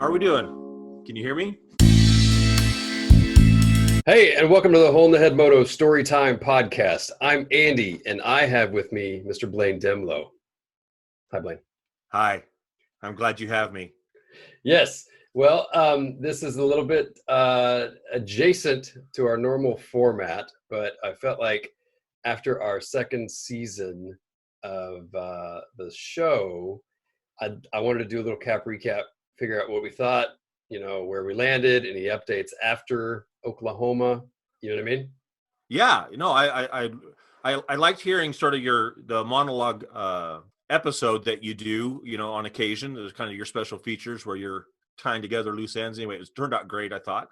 are we doing? Can you hear me? Hey, and welcome to the Hole in the Head Moto Storytime Podcast. I'm Andy, and I have with me Mr. Blaine Dehmlow. Hi, Blaine. Hi. I'm glad you have me. Yes. Well, this is a little bit adjacent to our normal format, but I felt like after our second season of the show, I wanted to do a little recap, figure out what we thought, where we landed, any updates after Oklahoma. You know what I mean? Yeah. I liked hearing sort of the monologue episode that you do, on occasion. There's kind of your special features where you're tying together loose ends. Anyway, it turned out great, I thought.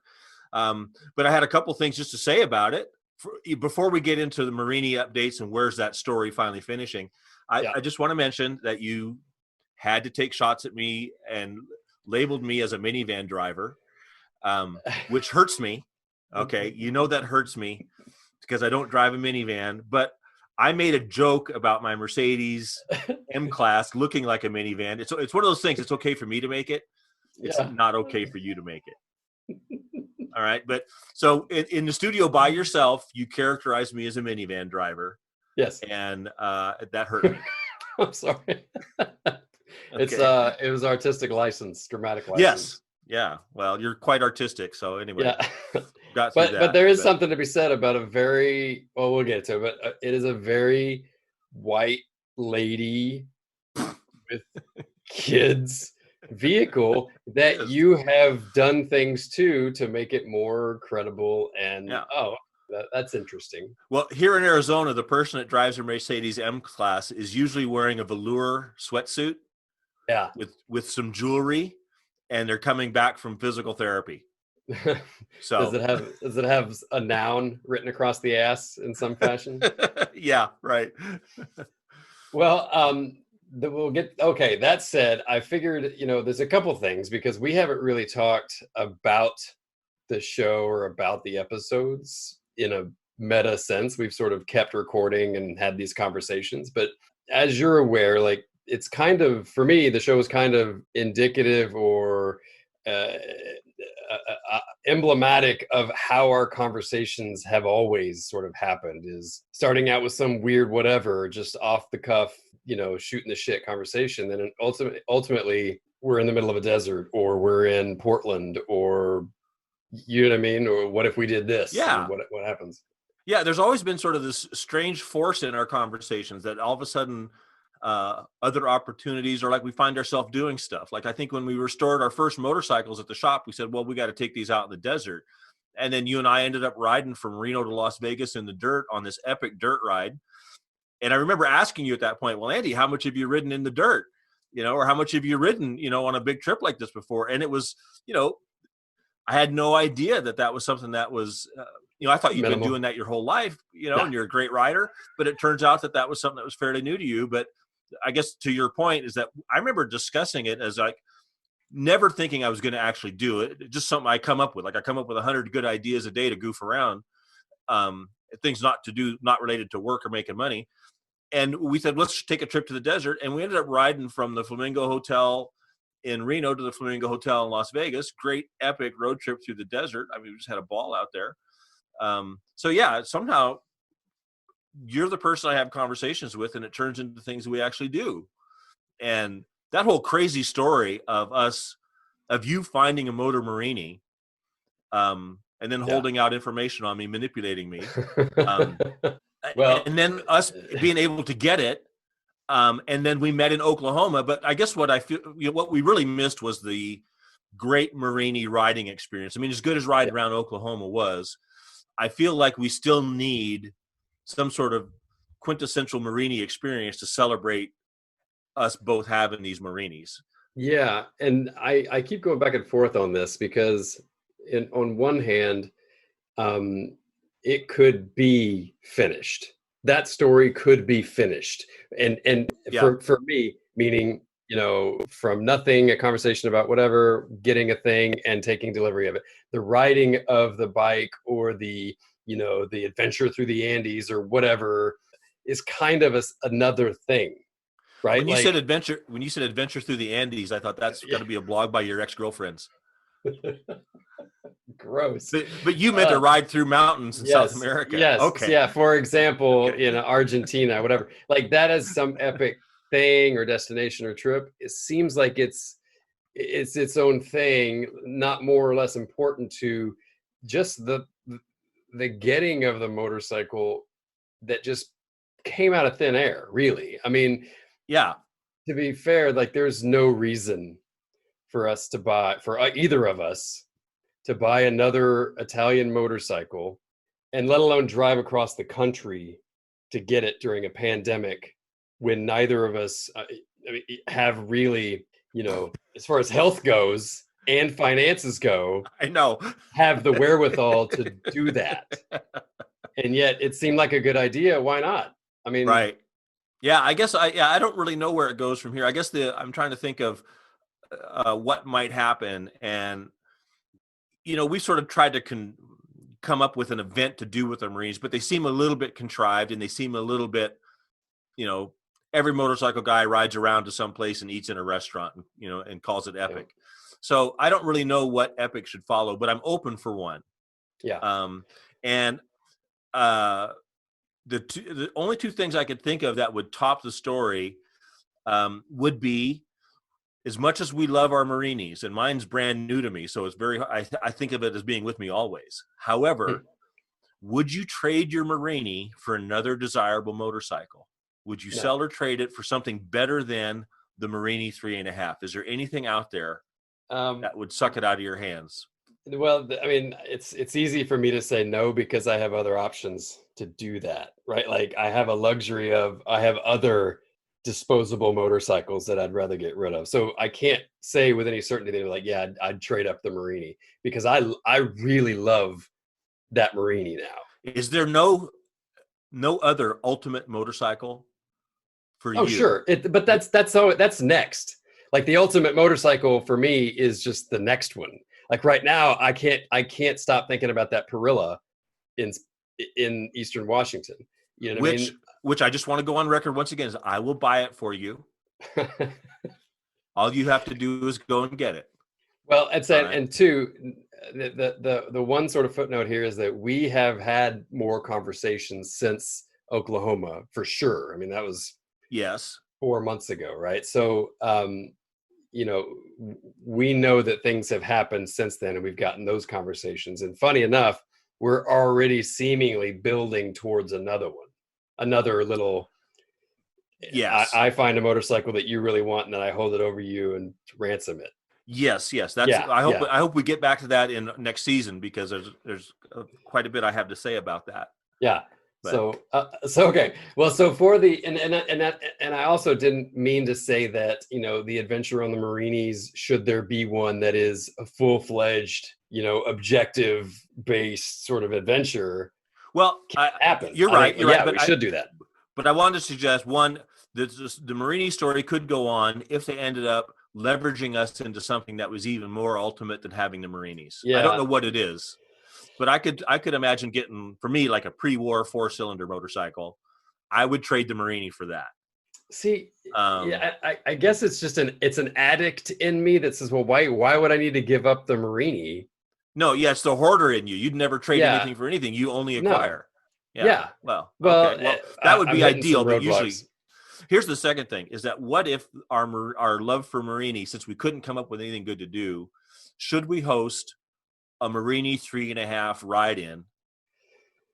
But I had a couple things just to say about it. Before we get into the Morini updates and where's that story finally finishing, I just want to mention that you had to take shots at me and labeled me as a minivan driver, which hurts me. Okay, that hurts me because I don't drive a minivan, but I made a joke about my Mercedes M-Class looking like a minivan. It's one of those things. It's okay for me to make it. It's not okay for you to make it. All right. But so in the studio by yourself, you characterized me as a minivan driver. Yes. And that hurt me. I'm sorry. Okay. It was artistic license, dramatic license. Yes. Yeah. Well, you're quite artistic. So anyway, got through that. But there is something to be said about we'll get to it, but it is a very white lady with kids vehicle that you have done things to make it more credible and that's interesting. Well, here in Arizona, the person that drives a Mercedes M-Class is usually wearing a velour sweatsuit. Yeah. With some jewelry, and they're coming back from physical therapy. So does it have a noun written across the ass in some fashion? Yeah, right. Well, that said, I figured, there's a couple things because we haven't really talked about the show or about the episodes in a meta sense. We've sort of kept recording and had these conversations, but as you're aware, like, it's kind of, for me, the show is kind of indicative or emblematic of how our conversations have always sort of happened, is starting out with some weird whatever, just off the cuff, shooting the shit conversation. Then ultimately we're in the middle of a desert, or we're in Portland, or you know what I mean? Or what if we did this? Yeah. What happens? Yeah. There's always been sort of this strange force in our conversations that all of a sudden other opportunities, or like we find ourselves doing stuff. Like I think when we restored our first motorcycles at the shop, we said, well, we got to take these out in the desert. And then you and I ended up riding from Reno to Las Vegas in the dirt on this epic dirt ride. And I remember asking you at that point, well, Andy, how much have you ridden in the dirt? Or how much have you ridden, on a big trip like this before? And it was, I had no idea that was something that was, I thought you'd been doing that your whole life, and you're a great rider, but it turns out that was something that was fairly new to you. But I guess to your point is that I remember discussing it as like never thinking I was going to actually do it. It's just something I come up with. Like I come up with 100 good ideas a day to goof around, things not related to work or making money. And we said, let's take a trip to the desert. And we ended up riding from the Flamingo Hotel in Reno to the Flamingo Hotel in Las Vegas. Great epic road trip through the desert. I mean, we just had a ball out there. Somehow you're the person I have conversations with, and it turns into things that we actually do. And that whole crazy story of you finding a Moto Morini, and then holding out information on me, manipulating me, and then us being able to get it. And then we met in Oklahoma. But I guess what I feel, what we really missed was the great Morini riding experience. I mean, as good as riding around Oklahoma was, I feel like we still need some sort of quintessential Morini experience to celebrate us both having these Morinis. Yeah. And I keep going back and forth on this because on one hand, it could be finished. That story could be finished. And for me, meaning, from nothing, a conversation about whatever, getting a thing and taking delivery of it. The riding of the bike or the adventure through the Andes or whatever is kind of another thing. right? When you said adventure through the Andes, I thought that's going to be a blog by your ex-girlfriends. Gross. But you meant to ride through mountains in South America. Yes. Okay. Yeah. For example, in Argentina, whatever, like that is some epic thing or destination or trip. It seems like it's its own thing, not more or less important to just the getting of the motorcycle that just came out of thin air, really. I mean, yeah, to be fair, like there's no reason for us to buy, for either of us to buy another Italian motorcycle, and let alone drive across the country to get it during a pandemic when neither of us have really, as far as health goes and finances go, I know, have the wherewithal to do that. And yet it seemed like a good idea. Why not? I mean, right. Yeah, I guess I don't really know where it goes from here. I guess I'm trying to think of what might happen. And, we sort of tried to come up with an event to do with the Marines, but they seem a little bit contrived, and they seem a little bit, every motorcycle guy rides around to some place and eats in a restaurant, and calls it epic. Yeah. So I don't really know what epic should follow, but I'm open for one. Yeah. And the only two things I could think of that would top the story would be, as much as we love our Marinis, and mine's brand new to me, so it's I think of it as being with me always. However, would you trade your Morini for another desirable motorcycle? Would you sell or trade it for something better than the Morini 3.5? Is there anything out there that would suck it out of your hands? Well, I mean, it's easy for me to say no because I have other options to do that, right? Like I have a luxury of, I have other disposable motorcycles that I'd rather get rid of. So I can't say with any certainty that like, yeah, I'd trade up the Morini because I really love that Morini now. Is there no other ultimate motorcycle for you? Oh, sure. But that's next. Like the ultimate motorcycle for me is just the next one. Like right now, I can't stop thinking about that Perilla in Eastern Washington. You know what I mean? Which I just want to go on record once again is I will buy it for you. All you have to do is go and get it. Well, and two, the one sort of footnote here is that we have had more conversations since Oklahoma for sure. I mean, that was 4 months ago, right? So, we know that things have happened since then, and we've gotten those conversations. And funny enough, we're already seemingly building towards another little. Yes, I find a motorcycle that you really want, and then I hold it over you and ransom it. Yes. I hope we get back to that in next season because there's quite a bit I have to say about that. Yeah. But. So okay. Well, so for and I also didn't mean to say that the adventure on the Marinis, should there be one that is a full-fledged objective based sort of adventure. Well, happen. You're right. But we should do that. But I wanted to suggest one. The Morini story could go on if they ended up leveraging us into something that was even more ultimate than having the Marinis. Yeah. I don't know what it is, but I could imagine getting, for me, like a pre-war 4-cylinder motorcycle. I would trade the Morini for that. See, I guess it's just an addict in me that says, well, why would I need to give up the Morini? No, it's the hoarder in you. You'd never trade anything for anything. You only acquire. No. Yeah. Well, that would be ideal, but usually. Here's the second thing: is that what if our love for Morini, since we couldn't come up with anything good to do, should we host a Morini 3.5 ride-in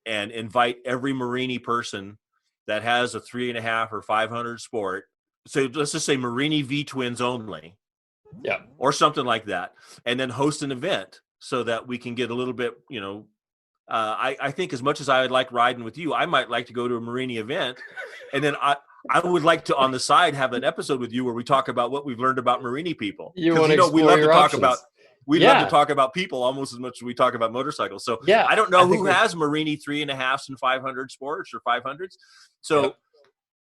and invite every Morini person that has a 3.5 or 500 Sport? So let's just say Morini V twins only, or something like that, and then host an event so that we can get a little bit, I think as much as I would like riding with you, I might like to go to a Morini event, and then I would like to on the side have an episode with you where we talk about what we've learned about Morini people. We love to talk about love to talk about people almost as much as we talk about motorcycles. So I don't know who has Morini 3.5s and 500 Sports or 500s. So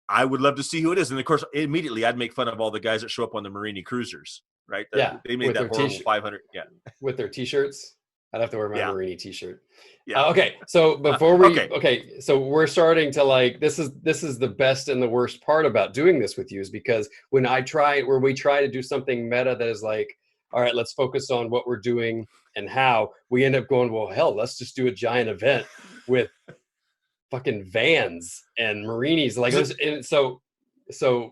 I would love to see who it is. And of course, immediately I'd make fun of all the guys that show up on the Morini cruisers, right? They made that horrible 500. Yeah. With their t-shirts. I'd have to wear my Yeah. Morini t-shirt. Yeah. Okay, so before we Okay. so we're starting to like this is the best and the worst part about doing this with you is because when we try to do something meta that is like, all right, let's focus on what we're doing and how, we end up going, well, hell, let's just do a giant event with fucking Vans and Marinis. Like, and so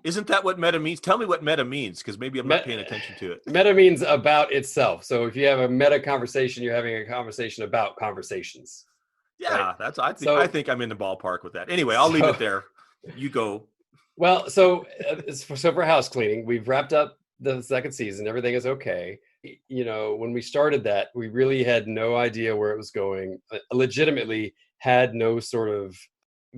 Isn't that what meta means? Tell me what meta means, because maybe I'm not paying attention to it. meta means about itself. So if you have a meta conversation, you're having a conversation about conversations. Yeah, right? I think I'm in the ballpark with that. Anyway, I'll leave it there. You go. Well, so for house cleaning, we've wrapped up the second season. Everything is okay. You know, when we started that, we really had no idea where it was going. Legitimately had no sort of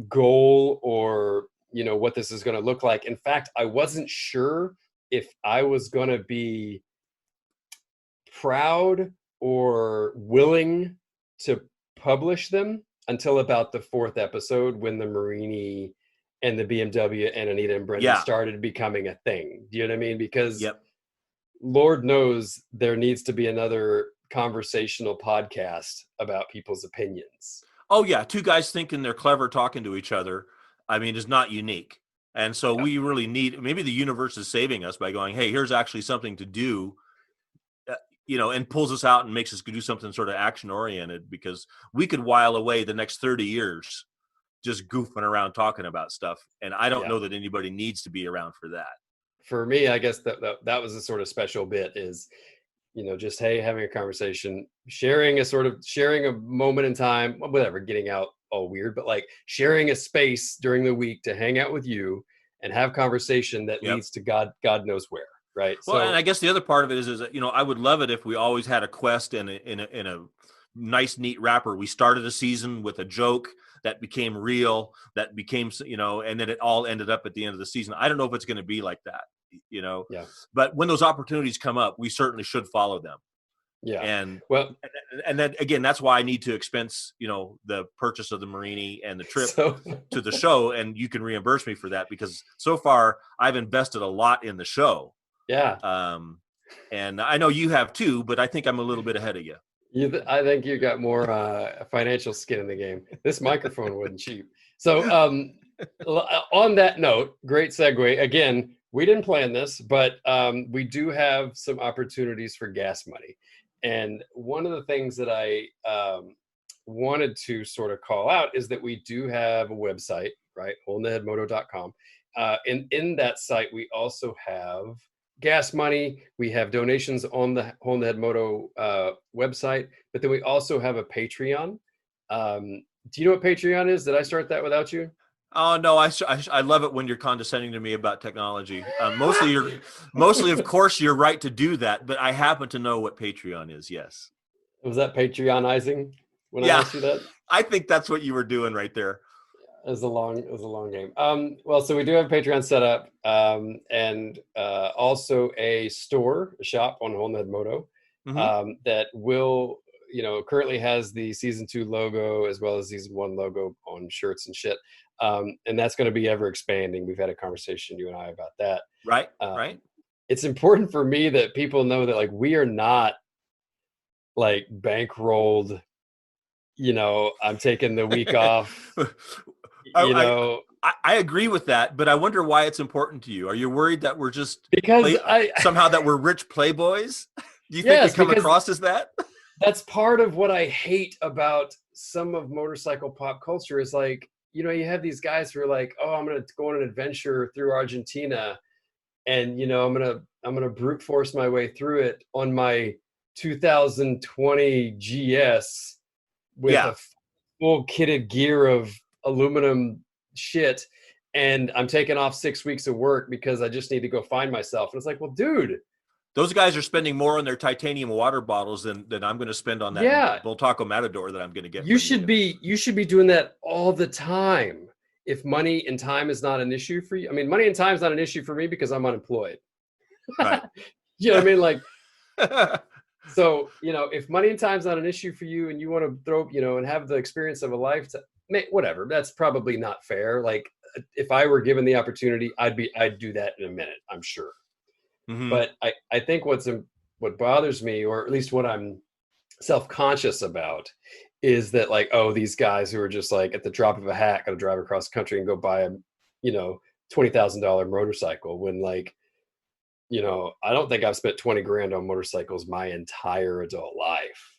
goal or, you know, what this is going to look like. In fact, I wasn't sure if I was going to be proud or willing to publish them until about the fourth episode, when the Morini and the BMW and Anita and Brendan started becoming a thing. Do you know what I mean? Because Lord knows there needs to be another conversational podcast about people's opinions. Oh yeah, two guys thinking they're clever talking to each other, I mean, is not unique. And so we really need, maybe the universe is saving us by going, hey, here's actually something to do, you know, and pulls us out and makes us do something sort of action oriented, because we could while away the next 30 years just goofing around talking about stuff. And I don't know that anybody needs to be around for that. For me, I guess that was a sort of special bit is, you know, just, hey, having a conversation, sharing a moment in time, whatever, getting out all weird, but like sharing a space during the week to hang out with you and have conversation that leads to God knows where. Right. Well, and I guess the other part of it is that, you know, I would love it if we always had a quest and in a nice, neat wrapper. We started a season with a joke that became real, that became, you know, and then it all ended up at the end of the season. I don't know if it's going to be like that, you know, but when those opportunities come up, we certainly should follow them. Yeah. And well, and then again, that's why I need to expense, you know, the purchase of the Morini and the trip to the show. And you can reimburse me for that, because so far I've invested a lot in the show. Yeah. And I know you have too, but I think I'm a little bit ahead of you. I think you got more financial skin in the game. This microphone wasn't cheap. So on that note, great segue. Again, we didn't plan this, but we do have some opportunities for gas money. And one of the things that I wanted to sort of call out is that we do have a website, right? holdintheheadmoto.com. In that site, we also have gas money. We have donations on the Hole in the Head Moto website, but then we also have a Patreon. Do you know what Patreon is? Did I start that without you? Oh no, I love it when you're condescending to me about technology. Mostly, of course, you're right to do that, but I happen to know what Patreon is. Yes. Was that Patreonizing when I asked you that? I think that's what you were doing right there. It was a long game. Well, so we do have Patreon set up, and also a shop on Hole in the Head Moto that will, you know, currently has the season 2 logo as well as season 1 logo on shirts and shit. And that's going to be ever expanding. We've had a conversation, you and I, about that. Right. Right. It's important for me that people know that, like, we are not like bankrolled, you know, I'm taking the week off. I agree with that, but I wonder why it's important to you. Are you worried that we're just somehow that we're rich playboys? Do you think we come across as that? That's part of what I hate about some of motorcycle pop culture is, like, you know, you have these guys who are like, oh, I'm going to go on an adventure through Argentina, and, you know, I'm going to brute force my way through it on my 2020 GS with a full kitted gear of aluminum shit, and I'm taking off 6 weeks of work because I just need to go find myself. And it's like, well, dude, those guys are spending more on their titanium water bottles than I'm going to spend on that Voltaco Matador that I'm going to get. You should be doing that all the time. If money and time is not an issue for you, I mean, money and time is not an issue for me because I'm unemployed. Right. You know what I mean? Like, so, you know, if money and time is not an issue for you and you want to throw, you know, and have the experience of a lifetime, whatever, that's probably not fair. Like, if I were given the opportunity, I'd do that in a minute, I'm sure. Mm-hmm. But I think what bothers me, or at least what I'm self-conscious about is that like, oh, these guys who are just like at the drop of a hat going to drive across the country and go buy a, $20,000 motorcycle when like, I don't think I've spent 20 grand on motorcycles my entire adult life.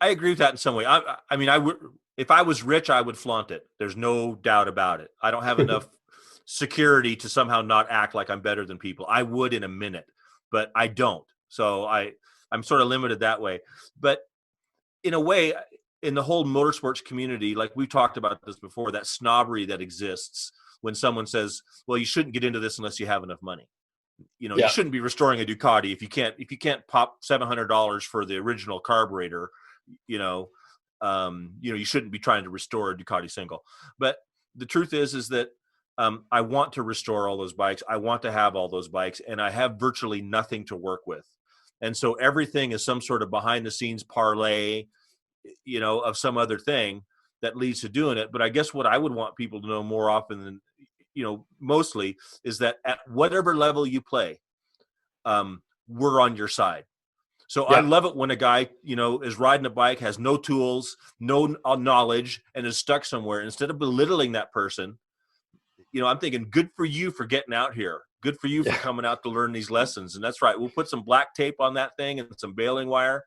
I agree with that in some way. I mean, I would, if I was rich, I would flaunt it. There's no doubt about it. I don't have enough security to somehow not act like I'm better than people. I would in a minute, but I don't. So I'm sort of limited that way. But in a way, in the whole motorsports community, like we've talked about this before, that snobbery that exists when someone says, well, you shouldn't get into this unless you have enough money. You shouldn't be restoring a Ducati if you can't pop $700 for the original carburetor. You shouldn't be trying to restore a Ducati single. But the truth is that I want to restore all those bikes. I want to have all those bikes, and I have virtually nothing to work with. And so everything is some sort of behind the scenes parlay, of some other thing that leads to doing it. But I guess what I would want people to know more often than, mostly is that at whatever level you play, we're on your side. So I love it when a guy, is riding a bike, has no tools, no knowledge, and is stuck somewhere. Instead of belittling that person, I'm thinking, good for you for getting out here. Good for you for coming out to learn these lessons. And that's right. We'll put some black tape on that thing and some baling wire.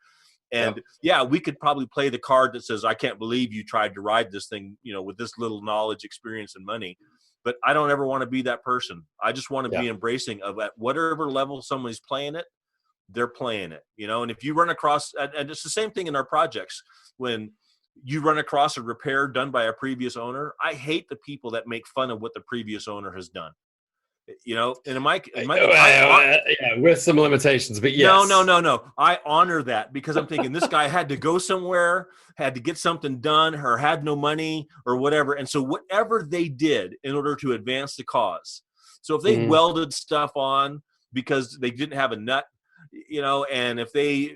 And we could probably play the card that says, I can't believe you tried to ride this thing, with this little knowledge, experience, and money. But I don't ever want to be that person. I just want to be embracing of at whatever level somebody's playing it, they're playing it, and if you run across, and it's the same thing in our projects, when you run across a repair done by a previous owner, I hate the people that make fun of what the previous owner has done. And with some limitations, but yes. No. I honor that because I'm thinking this guy had to go somewhere, had to get something done, or had no money or whatever. And so whatever they did in order to advance the cause. So if they welded stuff on because they didn't have a nut, and if they,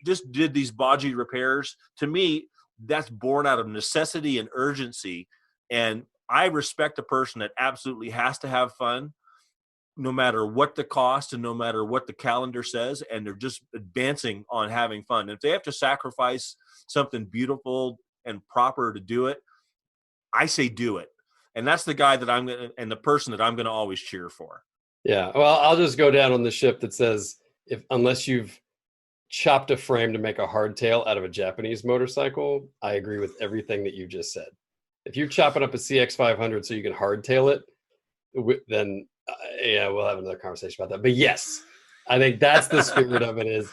just did these bodgy repairs, to me, that's born out of necessity and urgency. And I respect a person that absolutely has to have fun, no matter what the cost and no matter what the calendar says, and they're just advancing on having fun. And if they have to sacrifice something beautiful and proper to do it, I say do it. And that's the guy that and the person that I'm going to always cheer for. Yeah. Well, I'll just go down on the ship that says, unless you've chopped a frame to make a hardtail out of a Japanese motorcycle, I agree with everything that you just said. If you're chopping up a CX500 so you can hardtail it, then we'll have another conversation about that. But yes, I think that's the spirit of it.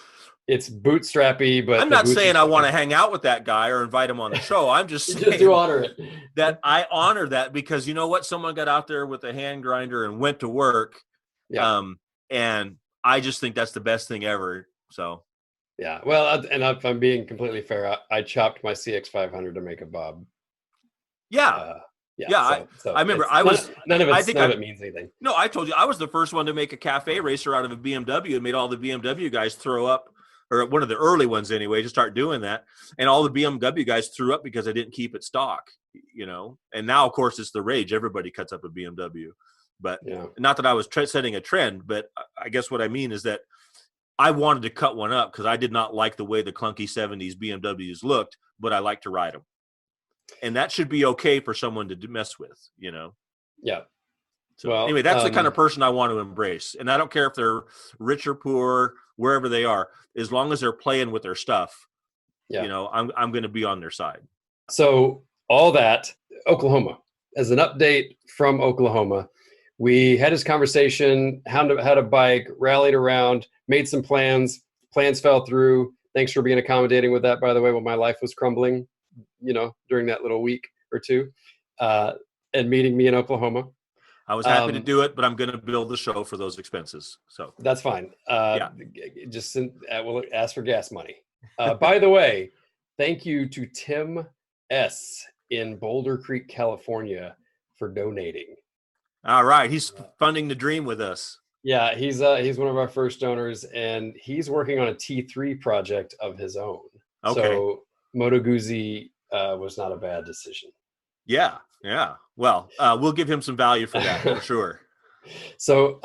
It's bootstrappy, but I'm not saying I want to hang out with that guy or invite him on the show. I'm just saying just to honor it. That I honor that because you know what? Someone got out there with a hand grinder and went to work. Yeah. And I just think that's the best thing ever. So. Yeah. Well, and if I'm being completely fair, I chopped my CX500 to make a bob. Yeah. I remember none of it means anything. No, I told you I was the first one to make a cafe racer out of a BMW and made all the BMW guys throw up, or one of the early ones anyway, to start doing that. And all the BMW guys threw up because I didn't keep it stock, and now of course it's the rage. Everybody cuts up a BMW, but not that I was setting a trend, but I guess what I mean is that I wanted to cut one up because I did not like the way the clunky 70s BMWs looked, but I like to ride them. And that should be okay for someone to mess with, Yeah. So anyway, that's the kind of person I want to embrace. And I don't care if they're rich or poor, wherever they are, as long as they're playing with their stuff, I'm going to be on their side. So all that, Oklahoma, as an update from Oklahoma, we had this conversation, had a bike, rallied around, made some plans. Plans fell through. Thanks for being accommodating with that, by the way, when my life was crumbling, during that little week or two, and meeting me in Oklahoma. I was happy to do it, but I'm going to build the show for those expenses. So that's fine. Just we'll ask for gas money. By the way, thank you to Tim S. in Boulder Creek, California, for donating. All right. He's funding the dream with us. Yeah, he's one of our first donors, and he's working on a T3 project of his own. Okay. So Moto Guzzi was not a bad decision. Yeah. Well, we'll give him some value for that, for sure. So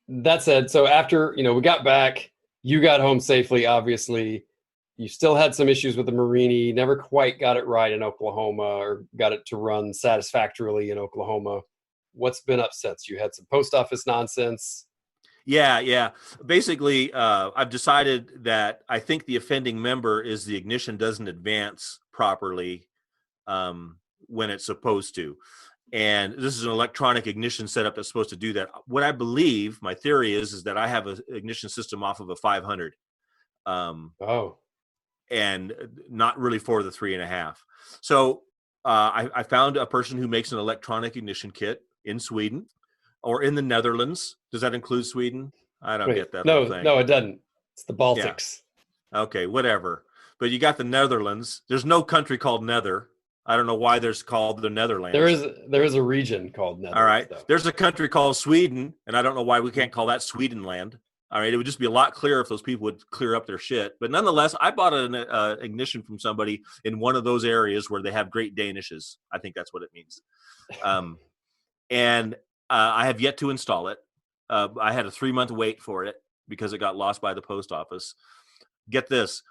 that said, so after, we got back, you got home safely, obviously. you still had some issues with the Morini, never quite got it right in Oklahoma or got it to run satisfactorily in Oklahoma. What's been up since? You had some post office nonsense. Yeah. Basically, I've decided that I think the offending member is the ignition doesn't advance properly when it's supposed to. And this is an electronic ignition setup that's supposed to do that. What I believe, my theory is that I have an ignition system off of a 500. And not really for the 3.5. So I found a person who makes an electronic ignition kit in Sweden or in the Netherlands. Does that include Sweden? I don't get that whole thing. No, it doesn't. It's the Baltics. Yeah. Okay, whatever. But you got the Netherlands. There's no country called Nether. I don't know why there's called the Netherlands. There is a region called Netherlands. All right. Though. There's a country called Sweden, and I don't know why we can't call that Swedenland. All right. It would just be a lot clearer if those people would clear up their shit. But nonetheless, I bought an ignition from somebody in one of those areas where they have Great Danishes. I think that's what it means. And I have yet to install it. I had a 3-month wait for it because it got lost by the post office. Get this.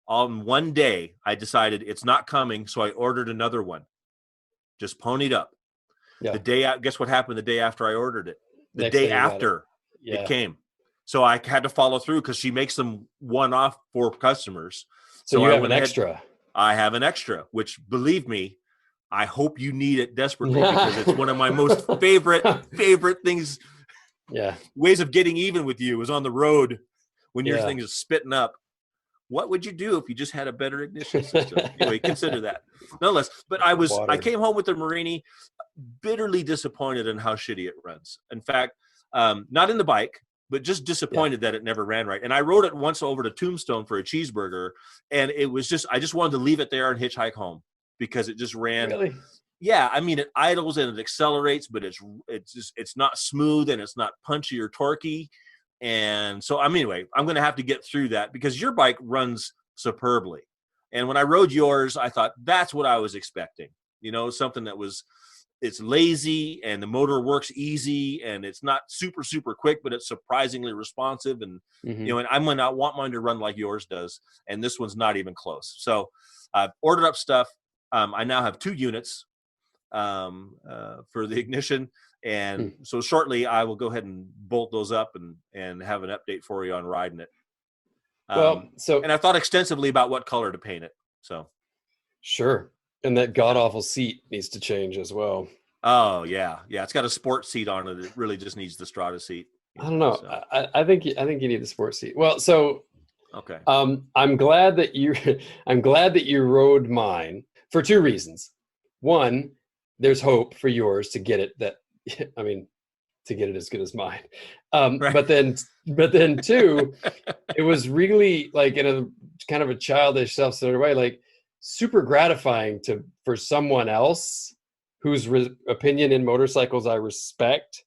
On one day, I decided it's not coming, so I ordered another one. Just ponied up. Yeah. Guess what happened the day after I ordered it? The day after it came. So I had to follow through because she makes them one-off for customers. So you have an extra. I have an extra, which, believe me, I hope you need it desperately because it's one of my most favorite things. Yeah. Ways of getting even with you is on the road when your thing is spitting up. What would you do if you just had a better ignition system? Anyway, consider that. Nonetheless, but I came home with the Morini bitterly disappointed in how shitty it runs. In fact, not in the bike, but just disappointed that it never ran right. And I rode it once over to Tombstone for a cheeseburger, and it was just, I just wanted to leave it there and hitchhike home because it just ran. Really? Yeah, I mean, it idles and it accelerates, but it's not smooth and it's not punchy or torquey. And so, anyway, I'm going to have to get through that because your bike runs superbly. And when I rode yours, I thought that's what I was expecting. You know, something that was, it's lazy and the motor works easy and it's not super, super quick, but it's surprisingly responsive. And, you know, and I'm going to want mine to run like yours does. And this one's not even close. So I've ordered up stuff. I now have 2 units for the ignition. And so shortly I will go ahead and bolt those up and have an update for you on riding it. And I thought extensively about what color to paint it. So. Sure. And that god-awful seat needs to change as well. Oh, yeah. Yeah, it's got a sport seat on it. It really just needs the Strata seat. I don't know. So. I think you need the sport seat. Well, so okay. I'm glad that you rode mine for 2 reasons. One, there's hope for yours to get it to get it as good as mine. Right. But then 2, it was really like in a kind of a childish, self-centered way, like super gratifying for someone else whose opinion in motorcycles I respect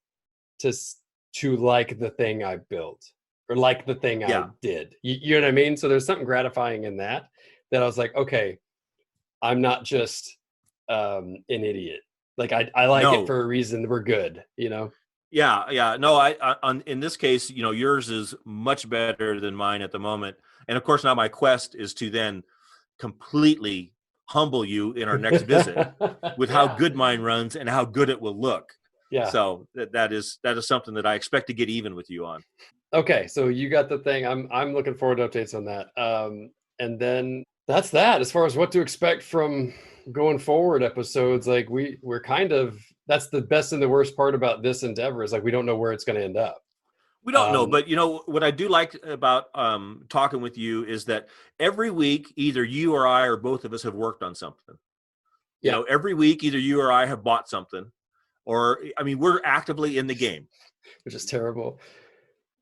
to like the thing I built or like the thing I did. You know what I mean? So there's something gratifying in that I was like, okay, I'm not just an idiot. Like I like it for a reason. We're good, you know? Yeah. No, in this case, you know, yours is much better than mine at the moment. And of course, now my quest is to then completely humble you in our next visit with how good mine runs and how good it will look. Yeah. So that is something that I expect to get even with you on. Okay. So you got the thing. I'm looking forward to updates on that. And then that's that as far as what to expect from going forward episodes. Like we're kind of, that's the best and the worst part about this endeavor is like, we don't know where it's going to end up. We don't know, but you know, what I do like about talking with you is that every week, either you or I or both of us have worked on something. You know, every week, either you or I have bought something or, I mean, we're actively in the game. Which is terrible.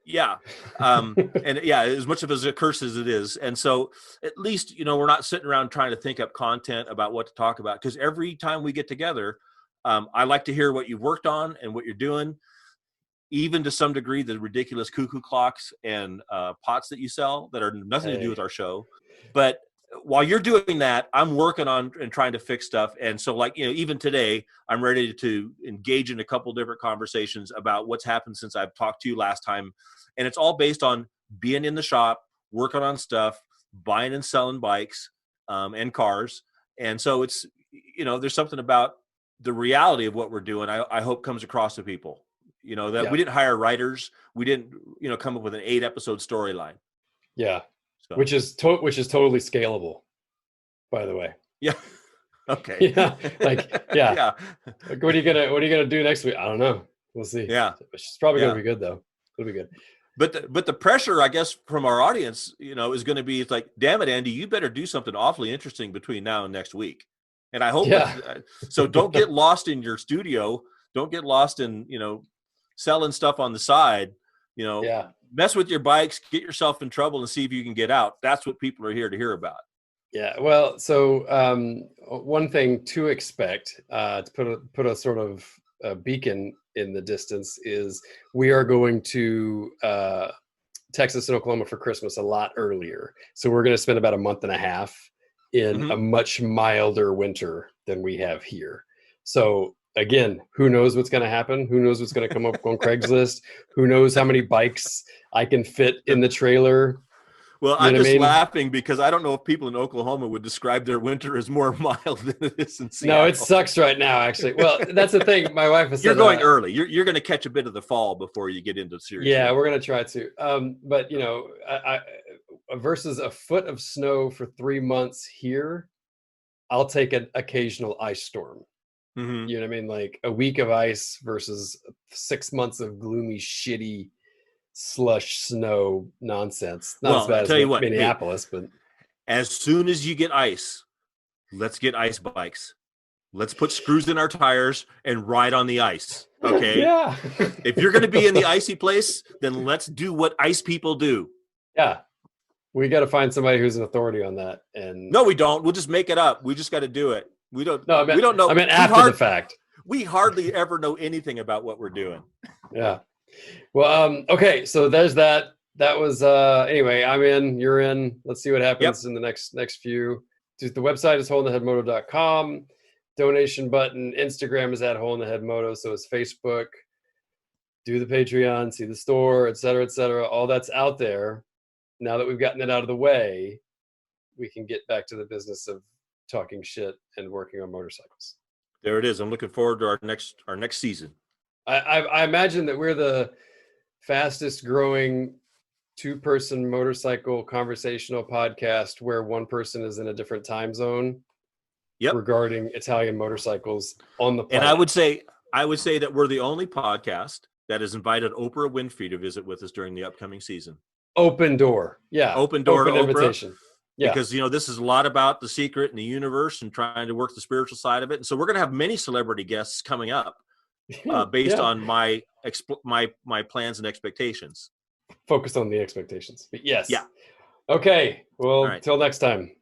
Yeah. And yeah, as much of a curse as it is. And so at least, you know, we're not sitting around trying to think up content about what to talk about. Because every time we get together, I like to hear what you've worked on and what you're doing. Even to some degree, the ridiculous cuckoo clocks and pots that you sell that are nothing to do with our show. But while you're doing that, I'm working on and trying to fix stuff. And so, like, you know, even today, I'm ready to engage in a couple different conversations about what's happened since I've talked to you last time. And it's all based on being in the shop, working on stuff, buying and selling bikes and cars. And so it's, there's something about the reality of what we're doing. I hope comes across to people, that we didn't hire writers. We didn't, come up with an 8-episode storyline. Yeah. So. Which is totally scalable, by the way. Yeah. Okay. Yeah. Yeah. Like, what are you gonna do next week? I don't know. We'll see. Yeah. It's probably gonna be good though. It'll be good. But the pressure, I guess, from our audience, is going to be, it's like, damn it, Andy, you better do something awfully interesting between now and next week. And I hope so. Don't get lost in your studio. Don't get lost in, selling stuff on the side, mess with your bikes, get yourself in trouble and see if you can get out. That's what people are here to hear about. Yeah. Well, so one thing to expect, to put a sort of a beacon in the distance, is we are going to Texas and Oklahoma for Christmas a lot earlier. So we're going to spend about a month and a half in a much milder winter than we have here. So again, who knows what's going to happen? Who knows what's going to come up on Craigslist? Who knows how many bikes I can fit in the trailer? Well, I'm just laughing because I don't know if people in Oklahoma would describe their winter as more mild than it is in Seattle. No, it sucks right now, actually. Well, that's the thing. My wife has said, you're going early. You're going to catch a bit of the fall before you get into serious. Yeah, we're going to try to. But I versus a foot of snow for 3 months here, I'll take an occasional ice storm. Mm-hmm. You know what I mean? Like a week of ice versus 6 months of gloomy, shitty slush snow nonsense. Not as bad as Minneapolis, but as soon as you get ice, let's get ice bikes. Let's put screws in our tires and ride on the ice. Okay. Yeah. If you're going to be in the icy place, then let's do what ice people do. Yeah. We got to find somebody who's an authority on that. And no, we don't. We'll just make it up. We just got to do it. We don't. No, we don't know. I mean, after the fact. We hardly ever know anything about what we're doing. Yeah. Well, okay. So there's that. That was anyway. I'm in. You're in. Let's see what happens in the next few. The website is holeintheheadmoto.com. Donation button. Instagram is at holeintheheadmoto. So is Facebook. Do the Patreon. See the store, et cetera, et cetera. All that's out there. Now that we've gotten it out of the way, we can get back to the business of talking shit and working on motorcycles. There it is. I'm looking forward to our next season. I imagine that we're the fastest growing 2-person motorcycle conversational podcast where one person is in a different time zone regarding Italian motorcycles on the planet. And I would say that we're the only podcast that has invited Oprah Winfrey to visit with us during the upcoming season. Open door. Yeah. Open door to invitation. Oprah. Yeah. Because, this is a lot about the secret and the universe and trying to work the spiritual side of it. And so we're going to have many celebrity guests coming up based on my plans and expectations. Focus on the expectations. But yes. Yeah. Okay. Well, till next time.